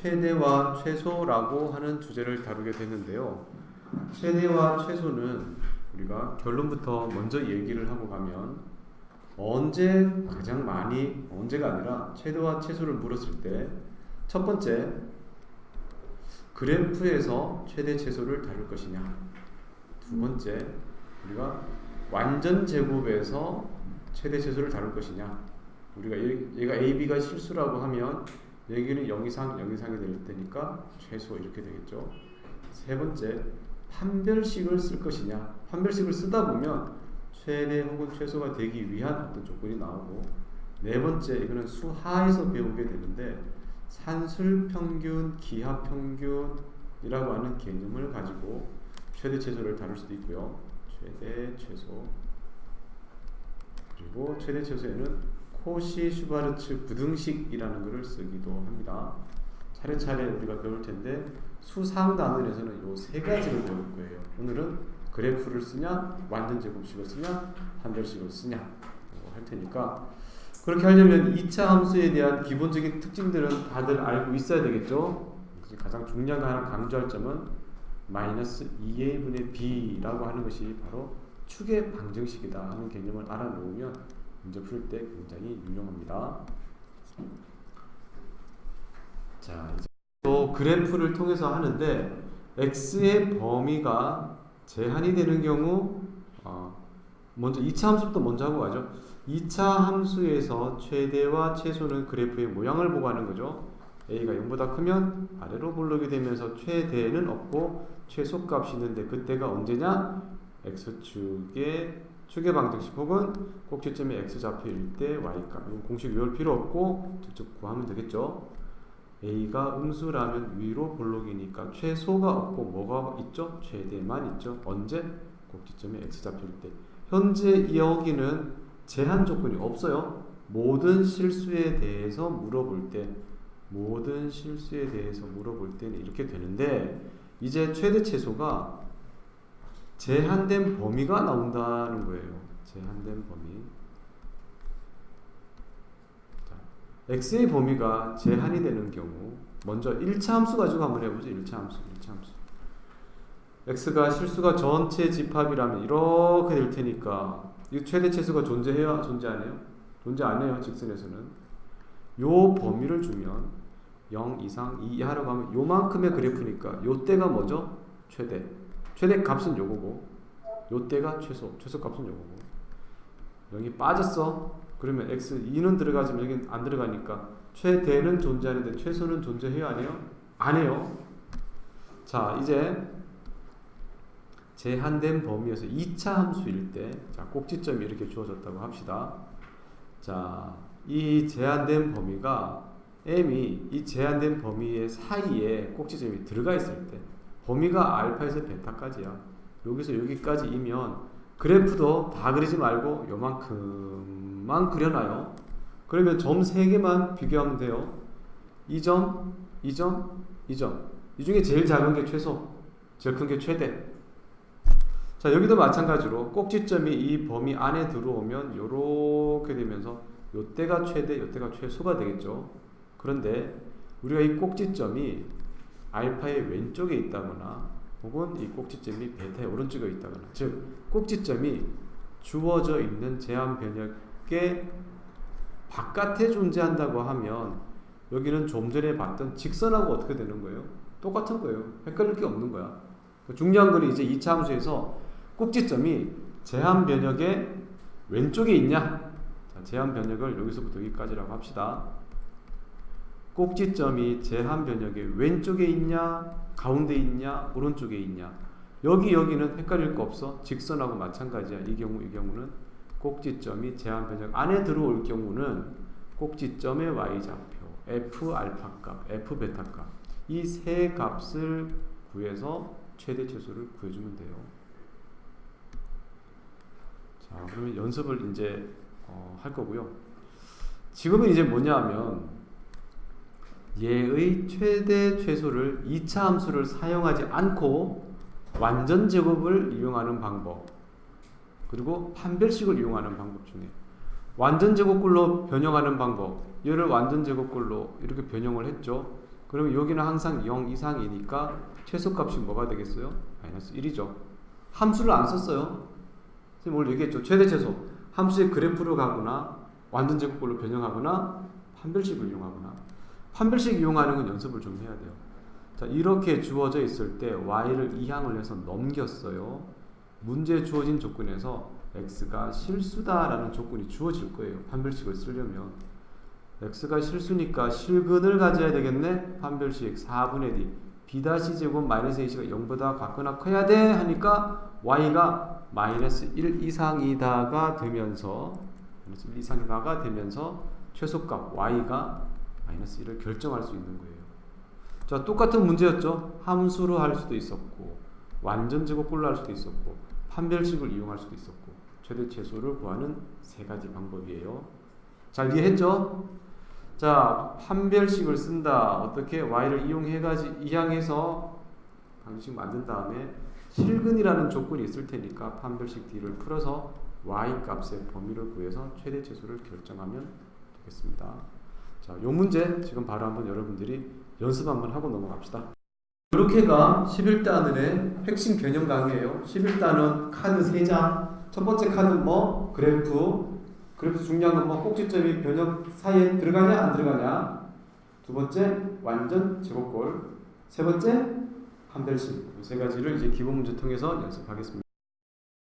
최대와 최소라고 하는 주제를 다루게 됐는데요. 최대와 최소는 우리가 결론부터 먼저 얘기를 하고 가면 언제 가장 많이, 언제가 아니라 최대와 최소를 물었을 때 첫 번째, 그래프에서 최대 최소를 다룰 것이냐. 두 번째, 우리가 완전 제곱에서 최대 최소를 다룰 것이냐. 우리가 얘가 A, B가 실수라고 하면 여기는 0 이상, 0 이상이 될 테니까 최소 이렇게 되겠죠. 세 번째, 판별식을 쓸 것이냐. 판별식을 쓰다 보면 최대 혹은 최소가 되기 위한 어떤 조건이 나오고, 네 번째, 이거는 수하에서 배우게 되는데 산술평균, 기하평균이라고 하는 개념을 가지고 최대 최소를 다룰 수도 있고요. 최대 최소, 그리고 최대 최소에는 코시-슈바르츠 부등식이라는 것을 쓰기도 합니다. 차례차례 우리가 배울 텐데 수상 단원에서는 이 세 가지를 배울 거예요. 오늘은 그래프를 쓰냐, 완전 제곱식을 쓰냐, 판별식을 쓰냐 할 테니까, 그렇게 하려면 2차 함수에 대한 기본적인 특징들은 다들 알고 있어야 되겠죠. 가장 중요한 거 하나 강조할 점은 마이너스 2a분의 b라고 하는 것이 바로 축의 방정식이다 하는 개념을 알아놓으면 문제 풀 때 굉장히 유용합니다. 자, 이제 또 그래프를 통해서 하는데 x의 범위가 제한이 되는 경우, 먼저 2차 함수부터 먼저 하고 가죠. 2차 함수에서 최대와 최소는 그래프의 모양을 보고 하는 거죠. a가 0보다 크면 아래로 볼록이 되면서 최대는 없고 최소값이 있는데 그때가 언제냐? x축의 방정식 혹은 꼭지점에 x좌표일 때 y값. 공식 외울 필요 없고 직접 구하면 되겠죠. a가 음수라면 위로 볼록이니까 최소가 없고 뭐가 있죠? 최대만 있죠. 언제? 꼭지점에 x좌표일 때. 현재 여기는 제한 조건이 없어요. 모든 실수에 대해서 물어볼 때는 이렇게 되는데, 이제 최대 최소가 제한된 범위가 나온다는 거예요. 제한된 범위. 자, x의 범위가 제한이 되는 경우, 먼저 1차 함수 가지고 한번 해보죠. 1차 함수. x가 실수가 전체 집합이라면 이렇게 될 테니까 이 최대 최소가 존재해요? 존재 안 해요? 존재 안 해요. 직선에서는. 요 범위를 주면 0 이상 2 이하라고 하면 요만큼의 그래프니까 요 때가 뭐죠? 최대 값은 요거고, 요 때가 최소 값은 요거고. 0이 빠졌어. 그러면 x 2는 들어가지만 여기는 안 들어가니까 최대는 존재하는데 최소는 존재해요? 안 해요? 안 해요. 자, 이제 제한된 범위에서 2차 함수일 때, 자, 꼭지점이 이렇게 주어졌다고 합시다. 자, 이 제한된 범위가 m이 이 제한된 범위의 사이에 꼭지점이 들어가 있을 때, 범위가 알파에서 베타까지야. 여기서 여기까지이면 그래프도 다 그리지 말고 요만큼만 그려놔요. 그러면 점 3개만 비교하면 돼요. 이 점, 이 점, 이 점. 이 중에 제일 작은 게 최소, 제일 큰 게 최대. 자, 여기도 마찬가지로 꼭지점이 이 범위 안에 들어오면 요렇게 되면서 요때가 최대, 요때가 최소가 되겠죠. 그런데 우리가 이 꼭지점이 알파의 왼쪽에 있다거나 혹은 이 꼭지점이 베타의 오른쪽에 있다거나, 즉 꼭지점이 주어져 있는 제한 변역의 바깥에 존재한다고 하면 여기는 좀 전에 봤던 직선하고 어떻게 되는 거예요? 똑같은 거예요. 헷갈릴 게 없는 거야. 중요한 건 이제 2차 함수에서 꼭지점이 제한 변역의 왼쪽에 있냐? 자, 제한 변역을 여기서부터 여기까지라고 합시다. 꼭지점이 제한 변역의 왼쪽에 있냐, 가운데 있냐, 오른쪽에 있냐. 여기는 헷갈릴 거 없어. 직선하고 마찬가지야. 이 경우는 꼭지점이 제한 변역 안에 들어올 경우는 꼭지점의 y좌표, f 알파 값, f 베타 값, 이 세 값을 구해서 최대 최소를 구해주면 돼요. 자, 그러면 연습을 이제 할 거고요. 지금은 이제 뭐냐면 얘의 최대 최소를 2차 함수를 사용하지 않고 완전 제곱을 이용하는 방법, 그리고 판별식을 이용하는 방법 중에 완전 제곱꼴로 변형하는 방법, 얘를 완전 제곱꼴로 이렇게 변형을 했죠. 그러면 여기는 항상 0 이상이니까 최소값이 뭐가 되겠어요? 마이너스 1이죠. 함수를 안 썼어요. 선생님 오늘 얘기했죠. 최대 최소. 함수의 그래프로 가거나 완전 제곱꼴로 변형하거나 판별식을 이용하거나. 판별식 이용하는 건 연습을 좀 해야 돼요. 자, 이렇게 주어져 있을 때 y를 이항을 해서 넘겼어요. 문제에 주어진 조건에서 x가 실수다라는 조건이 주어질 거예요. 판별식을 쓰려면. x가 실수니까 실근을 가져야 되겠네. 판별식 4분의 d b-제곱 마이너스 ac가 0보다 같거나 커야 돼 하니까 y가 마이너스 1 이상이다가 되면서 마이너스 1 이상이다가 되면서 최소값 y가 마이너스 1을 결정할 수 있는 거예요. 자, 똑같은 문제였죠. 함수로 할 수도 있었고 완전 제곱꼴로 할 수도 있었고 판별식을 이용할 수도 있었고 최대 최소를 구하는 세 가지 방법이에요. 잘 이해했죠? 자, 판별식을 쓴다. 어떻게? y를 이항해서 방식 만든 다음에 실근이라는 조건이 있을 테니까 판별식 d를 풀어서 y 값의 범위를 구해서 최대 최소를 결정하면 되겠습니다. 자, 요 문제 지금 바로 한번 여러분들이 연습 한번 하고 넘어갑시다. 이렇게가 11단원의 핵심 개념 강의예요. 11단원 카드 3장. 첫 번째 카드 뭐? 그래프 중요한 건 뭐? 꼭지점이 변형 사이에 들어가냐 안 들어가냐. 두 번째 완전 제곱꼴. 세 번째 판별식. 이 세 가지를 이제 기본 문제 통해서 연습하겠습니다.